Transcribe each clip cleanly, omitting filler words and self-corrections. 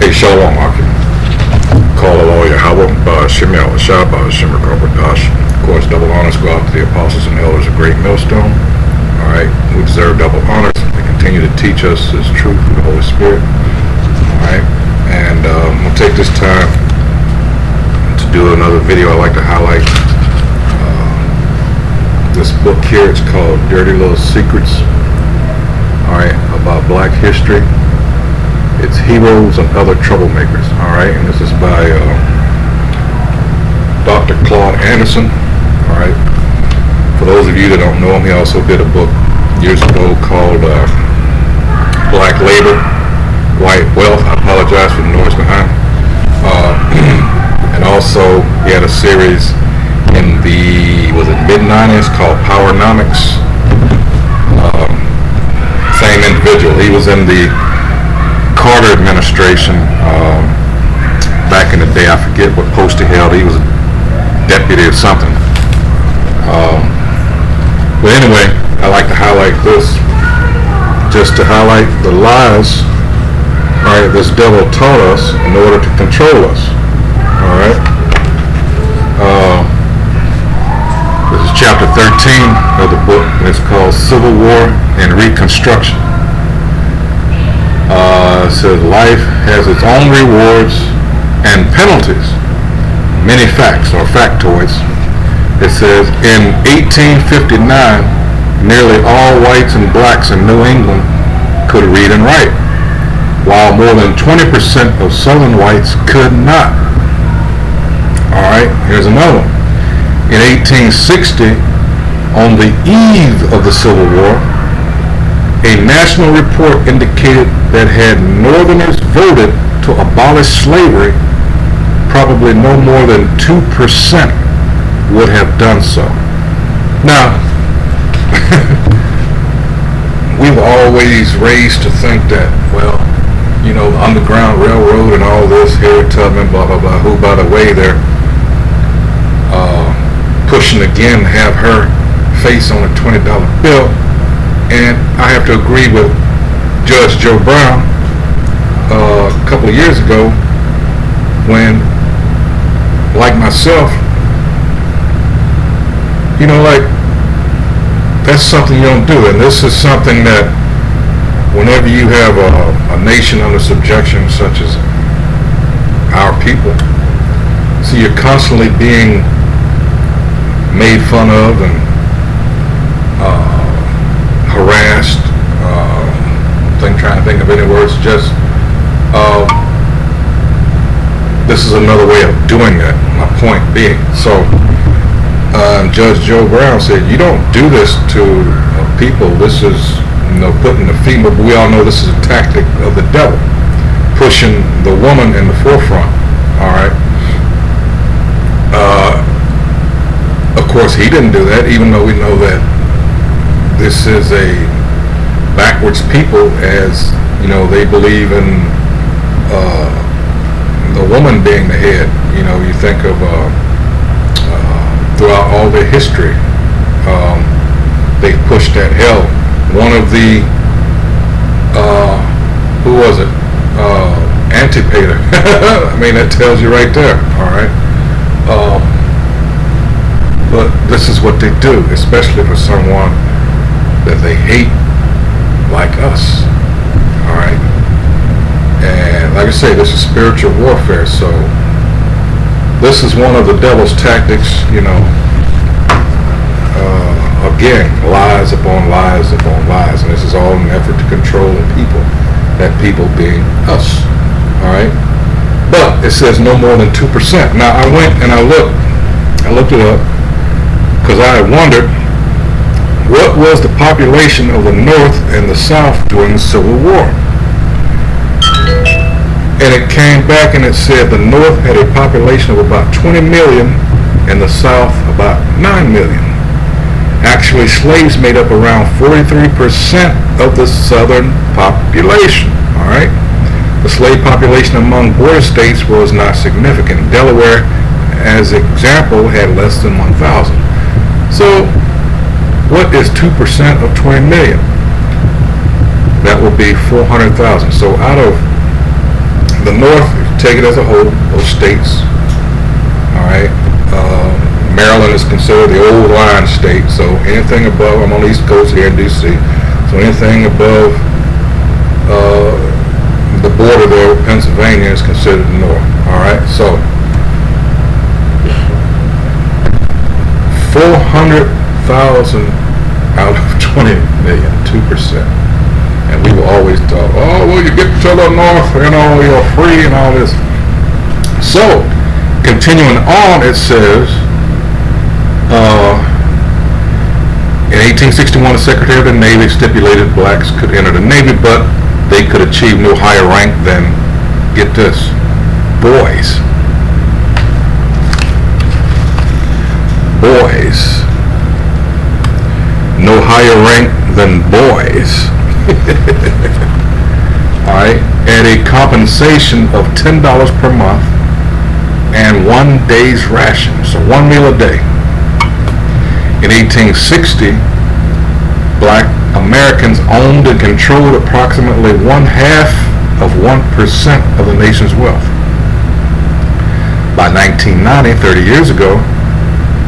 Hey, Shalom, Aki. Call the lawyer, Howard, Shemel, Shabbat, Shemar, Dash. Of course, double honors go out to the apostles and elders of Great Millstone. All right, we deserve double honors. They continue to teach us His truth through the Holy Spirit. All right, and we'll take this time to do another video. I like to highlight this book here. It's called Dirty Little Secrets. All right, about Black history. It's Heroes and Other Troublemakers. All right, and this is by Dr. Claude Anderson. All right. For those of you that don't know him, he also did a book years ago called Black Labor, White Wealth. I apologize for the noise behind. And also he had a series in the mid-90s called Powernomics. Same individual. He was in the Carter administration back in the day. I forget what post he held. He was a deputy or something. But anyway, I like to highlight this just to highlight the lies, all right, this devil taught us in order to control us. All right. This is chapter 13 of the book, and it's called Civil War and Reconstruction. It says life has its own rewards and penalties, many facts or factoids. It says in 1859, nearly all whites and blacks in New England could read and write, while more than 20% of southern whites could not. All right, here's another one. In 1860, on the eve of the Civil War, a national report indicated that had Northerners voted to abolish slavery, probably no more than 2% would have done so. Now, we've always raised to think that, well, you know, the Underground Railroad and all this, Harriet Tubman, blah, blah, blah, who, by the way, they're pushing again, have her face on a $20 bill. And I have to agree with Judge Joe Brown a couple of years ago when, like myself, you know, like, that's something you don't do. And this is something that whenever you have a nation under subjection such as our people, so you're constantly being made fun of and harassed, trying to think of any words, just this is another way of doing that, my point being. So Judge Joe Brown said, you don't do this to people. This is, you know, putting the female, but we all know this is a tactic of the devil, pushing the woman in the forefront. All right. Of course, he didn't do that, even though we know that this is a backwards people, as you know, they believe in the woman being the head. You know, you think of throughout all their history, they pushed that hell. One of the who was it? Antipater. I mean, that tells you right there. All right. But this is what they do, especially for someone that they hate like us. All right. And like I say, this is spiritual warfare. So this is one of the devil's tactics, you know. Again, lies upon lies upon lies. And this is all in an effort to control the people. That people being us. All right. But it says no more than 2%. Now I went and I looked it up, because I had wondered what was the population of the North and the South during the Civil War. And it came back and it said the North had a population of about 20 million and the South about 9 million. Actually, slaves made up around 43% of the Southern population. All right. The slave population among border states was not significant. Delaware, as example, had less than 1,000. So, what is 2% of 20 million? That would be 400,000. So out of the North, if you take it as a whole, those states, all right, Maryland is considered the old line state, so anything above, I'm on the East Coast here in D.C., so anything above the border there with Pennsylvania is considered the North, all right, so 400,000 out of 20 million, 2%. And we will always talk, oh, well, you get to the North, you know, you're free and all this. So, continuing on, it says, in 1861, the Secretary of the Navy stipulated blacks could enter the Navy, but they could achieve no higher rank than, get this, boys. Boys. No higher rank than boys. Alright, at a compensation of $10 per month and 1 day's ration, so 1 meal a day. In 1860, black Americans owned and controlled approximately 0.5% of the nation's wealth. By 1990, 30 years ago,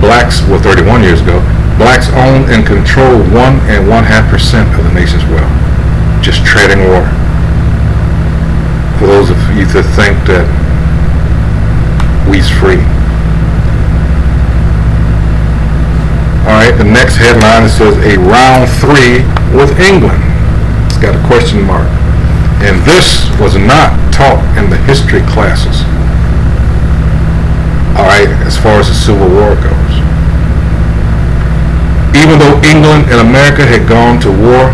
blacks, well 31 years ago, blacks owned and controlled 1.5% of the nation's wealth. Just treading water. For those of you that think that we's free. Alright, the next headline, it says a round 3 with England. It's got a question mark. And this was not taught in the history classes. Alright, as far as the Civil War goes. Even though England and America had gone to war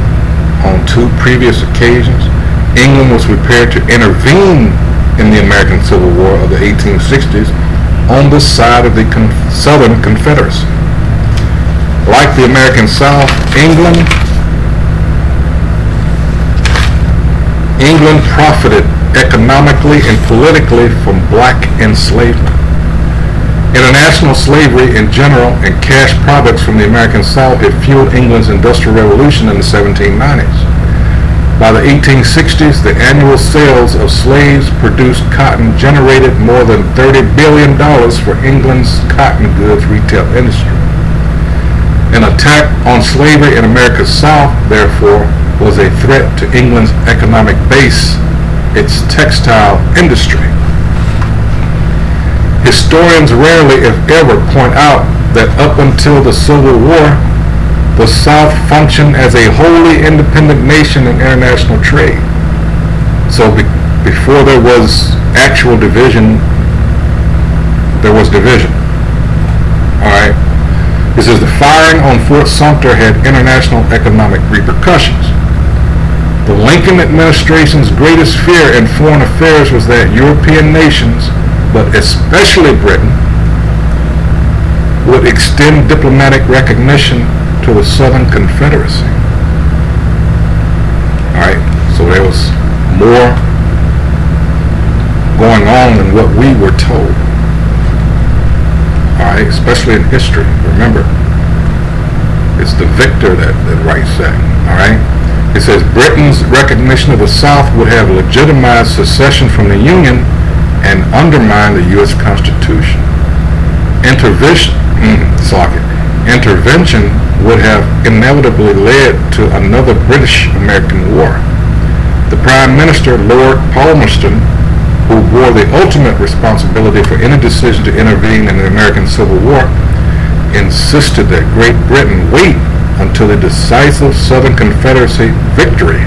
on 2 previous occasions, England was prepared to intervene in the American Civil War of the 1860s on the side of the Southern Confederacy. Like the American South, England profited economically and politically from black enslavement. International slavery in general and cash products from the American South had fueled England's Industrial Revolution in the 1790s. By the 1860s, the annual sales of slaves produced cotton generated more than $30 billion for England's cotton goods retail industry. An attack on slavery in America's South, therefore, was a threat to England's economic base, its textile industry. Historians rarely, if ever, point out that up until the Civil War, the South functioned as a wholly independent nation in international trade. So before there was actual division, there was division. Alright? It says the firing on Fort Sumter had international economic repercussions. The Lincoln administration's greatest fear in foreign affairs was that European nations, but especially Britain, would extend diplomatic recognition to the Southern Confederacy. Alright, so there was more going on than what we were told. Alright, especially in history. Remember, it's the victor that writes that. Alright? It says Britain's recognition of the South would have legitimized secession from the Union and undermine the U.S. Constitution. Intervention would have inevitably led to another British-American war. The Prime Minister, Lord Palmerston, who bore the ultimate responsibility for any decision to intervene in the American Civil War, insisted that Great Britain wait until the decisive Southern Confederacy victory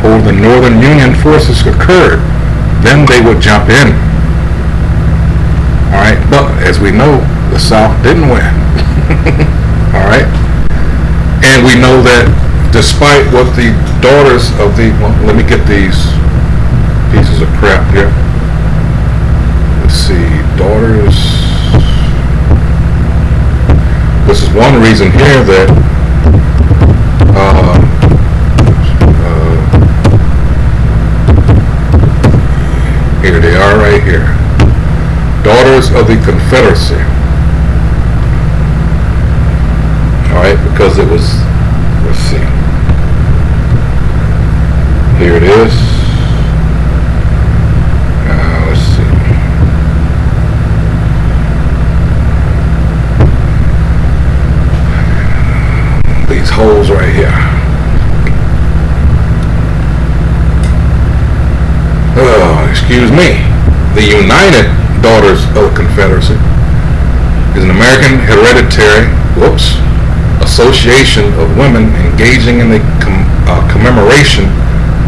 over the Northern Union forces occurred. Then they would jump in. Alright, but as we know, the South didn't win. Alright? And we know that despite what the daughters of the, well, let me get these pieces of crap here. Let's see, daughters. This is one reason here that here they are right here. Daughters of the Confederacy. Alright, because it was, let's see. Here it is. these holes right here. Excuse me. The United Daughters of the Confederacy is an American hereditary, association of women engaging in the commemoration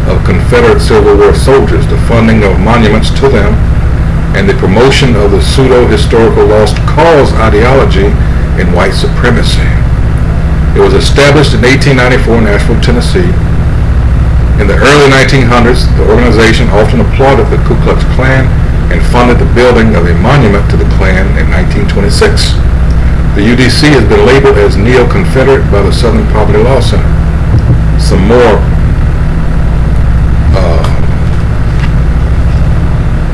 of Confederate Civil War soldiers, the funding of monuments to them, and the promotion of the pseudo-historical lost cause ideology in white supremacy. It was established in 1894 in Nashville, Tennessee. In the early 1900s, the organization often applauded the Ku Klux Klan and funded the building of a monument to the Klan in 1926. The UDC has been labeled as neo-Confederate by the Southern Poverty Law Center. Some more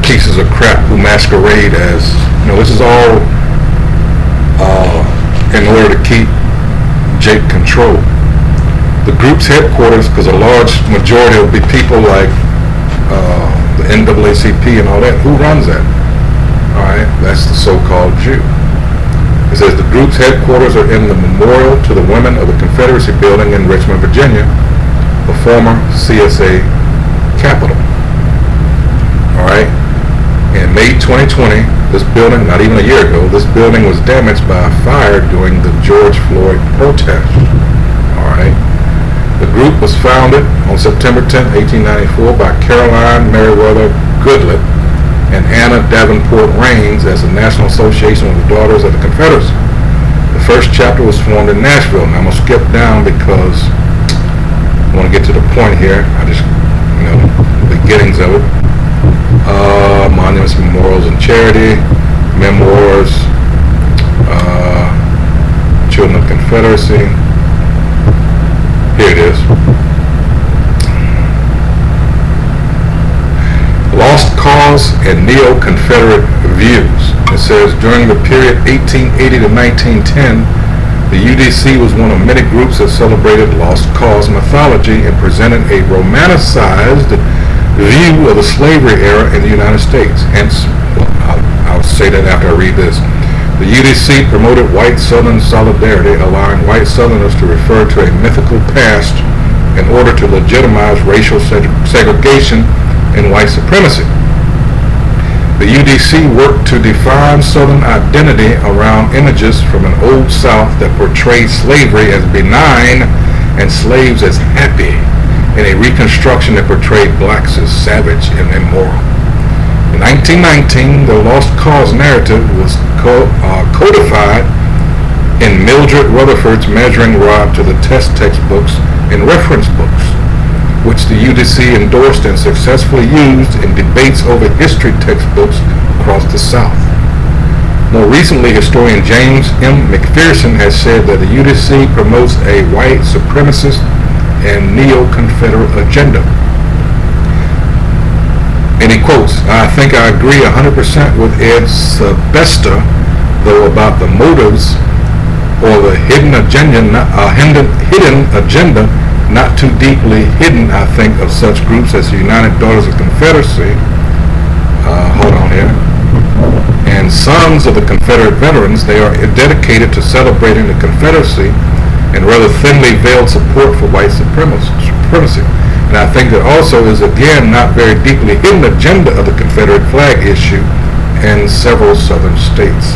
pieces of crap who masquerade as, this is all in order to keep Jake controlled. The group's headquarters, because a large majority will be people like the NAACP and all that. Who runs that? All right, that's the so-called Jew. It says the group's headquarters are in the Memorial to the Women of the Confederacy building in Richmond, Virginia, the former CSA capital. All right. In May 2020, this building, not even a year ago, this building was damaged by a fire during the George Floyd protest. All right. The group was founded on September 10, 1894 by Caroline Meriwether Goodlett and Anna Davenport Raines as the National Association of the Daughters of the Confederacy. The first chapter was formed in Nashville. Now I'm going to skip down because I want to get to the point here. The beginnings of it. Monuments, memorials, and charity. Memoirs. Children of the Confederacy. Here it is. Lost Cause and Neo-Confederate Views. It says, during the period 1880 to 1910, the UDC was one of many groups that celebrated Lost Cause mythology and presented a romanticized view of the slavery era in the United States. Hence, I'll say that after I read this. The UDC promoted white Southern solidarity, allowing white Southerners to refer to a mythical past in order to legitimize racial segregation and white supremacy. The UDC worked to define Southern identity around images from an Old South that portrayed slavery as benign and slaves as happy, and a reconstruction that portrayed blacks as savage and immoral. In 1919, the Lost Cause narrative was codified in Mildred Rutherford's measuring rod to the test textbooks and reference books, which the UDC endorsed and successfully used in debates over history textbooks across the South. More recently, historian James M. McPherson has said that the UDC promotes a white supremacist and neo-Confederate agenda. And he quotes, I think I agree 100% with Ed Sebesta, though, about the motives or the hidden agenda, not too deeply hidden, I think, of such groups as the United Daughters of the Confederacy, and Sons of the Confederate Veterans. They are dedicated to celebrating the Confederacy and rather thinly veiled support for white supremacy. And I think there also is, again, not very deeply hidden agenda of the Confederate flag issue in several southern states.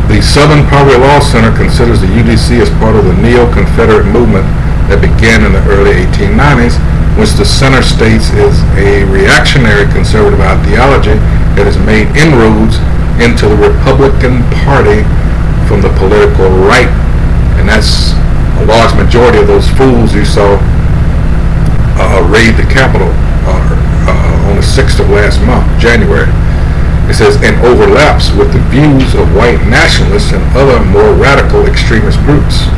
The Southern Poverty Law Center considers the UDC as part of the neo-Confederate movement that began in the early 1890s, which the center states is a reactionary conservative ideology that has made inroads into the Republican Party from the political right. And that's a large majority of those fools you saw raid the Capitol on the 6th of last month, January. It says, and overlaps with the views of white nationalists and other more radical extremist groups.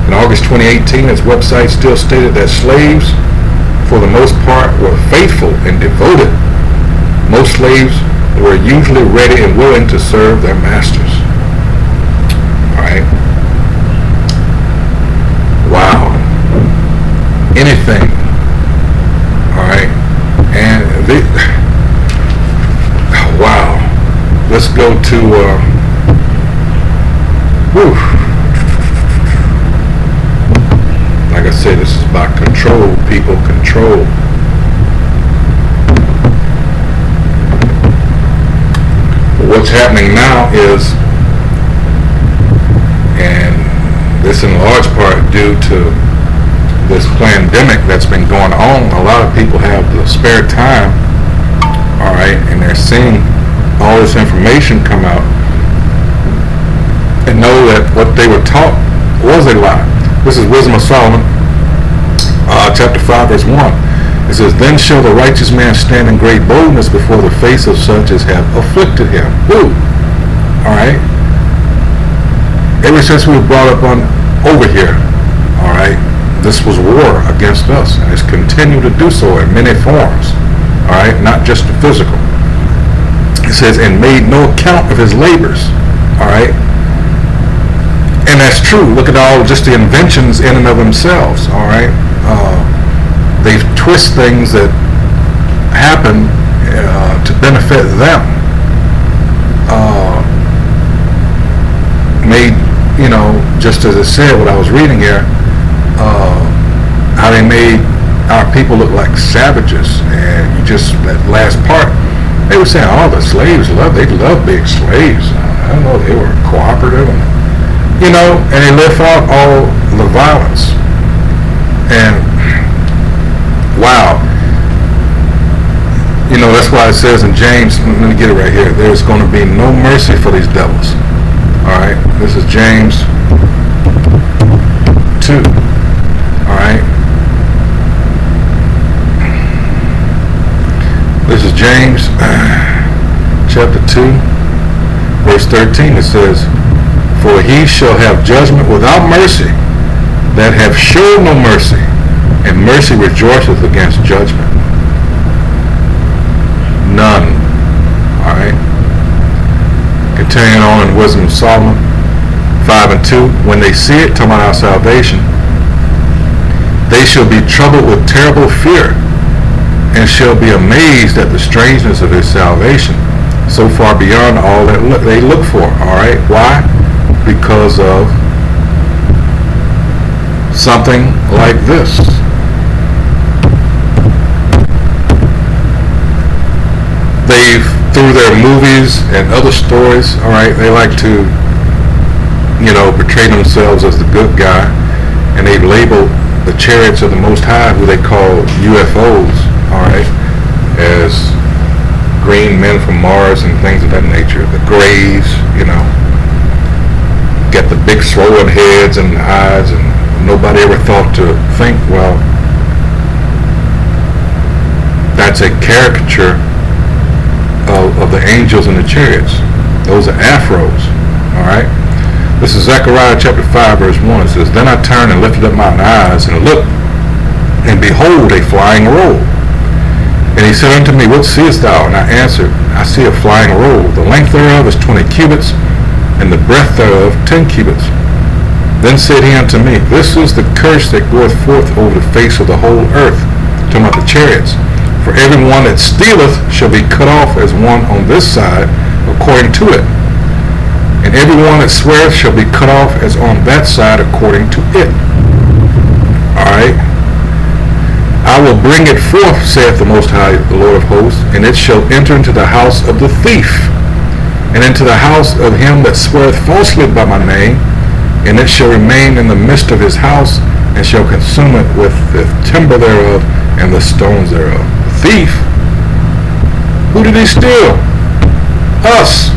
In August 2018, its website still stated that slaves, for the most part, were faithful and devoted. Most slaves were usually ready and willing to serve their masters. All right. Wow. Anything. All right. And wow. Let's go to say this is about control, people, control. What's happening now is, and this in large part due to this pandemic that's been going on, a lot of people have the spare time, all right, and they're seeing all this information come out and know that what they were taught was a lie. This is Wisdom of Solomon, chapter 5, verse 1. It says, "Then shall the righteous man stand in great boldness before the face of such as have afflicted him." Who? All right. Ever since we were brought up on over here, all right, this was war against us, and it's continued to do so in many forms. All right, not just the physical. It says, "And made no account of his labors." All right. And that's true. Look at all just the inventions in and of themselves. All right. They twist things that happen to benefit them. Made, just as it said, what I was reading here, how they made our people look like savages. And that last part, they were saying, oh, the slaves they love being slaves. I don't know, they were cooperative, and they left out all the violence. And wow, that's why it says in James, let me get it right here, there's going to be no mercy for these devils. All right, this is James 2. All right, this is James chapter 2, verse 13. It says, "For he shall have judgment without mercy that have showed no mercy, and mercy rejoiceth against judgment." None. All right. Continuing on in Wisdom of Solomon 5 and 2. "When they see it," talking about our salvation, "they shall be troubled with terrible fear, and shall be amazed at the strangeness of his salvation, so far beyond all that they look for." All right. Why? Because of something like this. Through their movies and other stories, all right, they like to, portray themselves as the good guy, and they label the chariots of the Most High, who they call UFOs, all right, as green men from Mars and things of that nature. The Greys, get the big swollen heads and eyes, and nobody ever thought to think, well, that's a caricature of the angels and the chariots. Those are afros. All right. This is Zechariah chapter 5, verse 1. It says, "Then I turned and lifted up mine eyes and looked, and behold, a flying roll. And he said unto me, What seest thou? And I answered, I see a flying roll. The length thereof is 20 cubits, and the breadth thereof 10 cubits. Then said he unto me, This is the curse that goeth forth over the face of the whole earth," talking about the chariots. "For every one that stealeth shall be cut off as one on this side, according to it. And every one that sweareth shall be cut off as on that side, according to it." All right. "I will bring it forth, saith the Most High, the Lord of hosts, and it shall enter into the house of the thief, and into the house of him that sweareth falsely by my name, and it shall remain in the midst of his house, and shall consume it with the timber thereof and the stones thereof." The thief? Who did he steal? Us.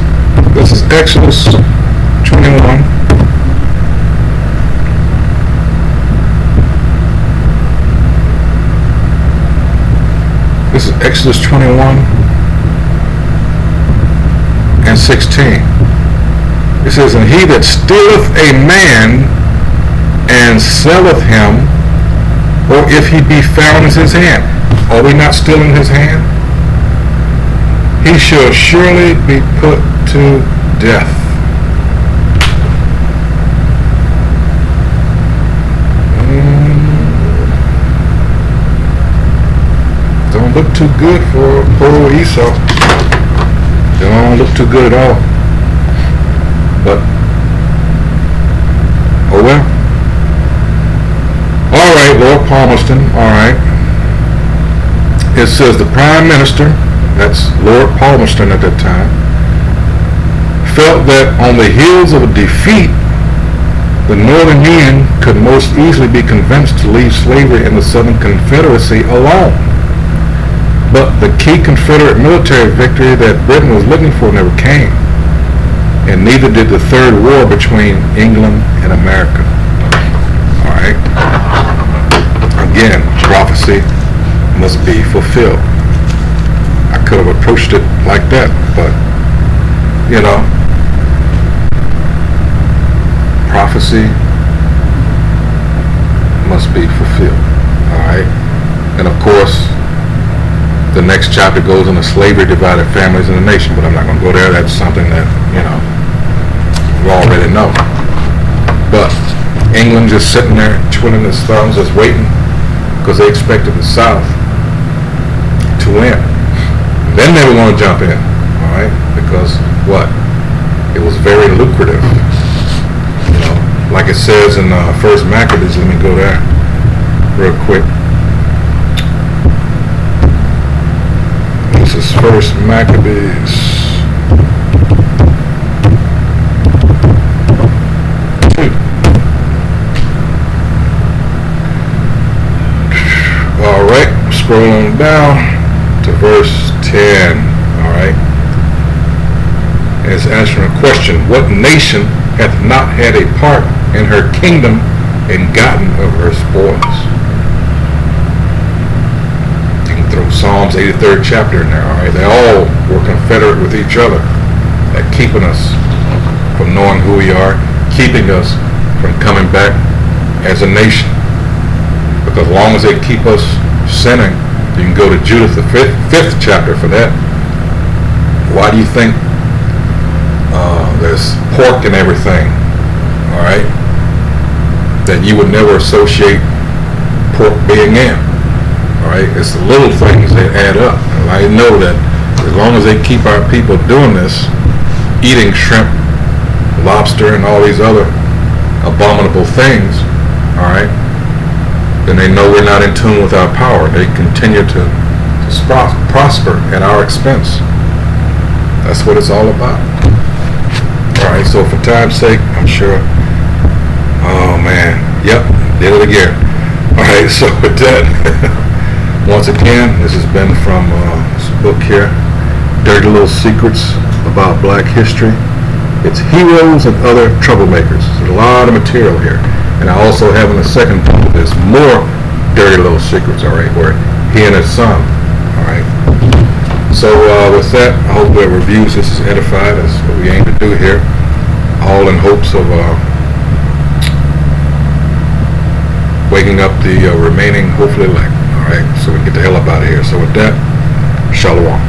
This is Exodus 21. This is Exodus 21 and 16. It says, "And he that stealeth a man and selleth him, or if he be found in his hand." Are we not stealing his hand? "He shall surely be put to death." Don't look too good for poor Esau. Don't look too good at all. But, oh well. All right, Palmerston, all right, it says the Prime Minister, that's Lord Palmerston at that time, felt that on the heels of a defeat, the Northern Union could most easily be convinced to leave slavery in the Southern Confederacy alone. But the key Confederate military victory that Britain was looking for never came, and neither did the Third War between England and America. All right. Again, prophecy must be fulfilled. I could have approached it like that, but you know, prophecy must be fulfilled. All right. And of course, the next chapter goes into slavery divided families in the nation, but I'm not going to go there. That's something that, you know, we already know. But England just sitting there twiddling its thumbs, just waiting, because they expected the South to win. Then they were going to jump in, all right, because what? It was very lucrative. You know, like it says in First Maccabees. Let me go there real quick. This is First Maccabees 2. All right, scrolling down to verse 10. All right, and it's answering a question: what nation hath not had a part in her kingdom and gotten of her spoils? Throw Psalms 83rd chapter in there, all right? They all were confederate with each other at keeping us from knowing who we are, keeping us from coming back as a nation. Because as long as they keep us sinning, you can go to Judith the fifth chapter for that. Why do you think there's pork and everything, all right, that you would never associate pork being in? All right, it's the little things that add up. And I know that as long as they keep our people doing this, eating shrimp, lobster, and all these other abominable things, all right, then they know we're not in tune with our power. They continue to prosper at our expense. That's what it's all about. All right, so for time's sake, I'm sure. Oh man, yep, did it again. All right, so with that. Once again, this has been from this book here, Dirty Little Secrets About Black History. It's Heroes and Other Troublemakers. There's a lot of material here. And I also have in the second book, there's more Dirty Little Secrets, all right, where he and his son, all right. So with that, I hope that reviews this is edified. That's what we aim to do here, all in hopes of waking up the remaining, hopefully elect. All right, so we can get the hell up out of here. So with that, shalom.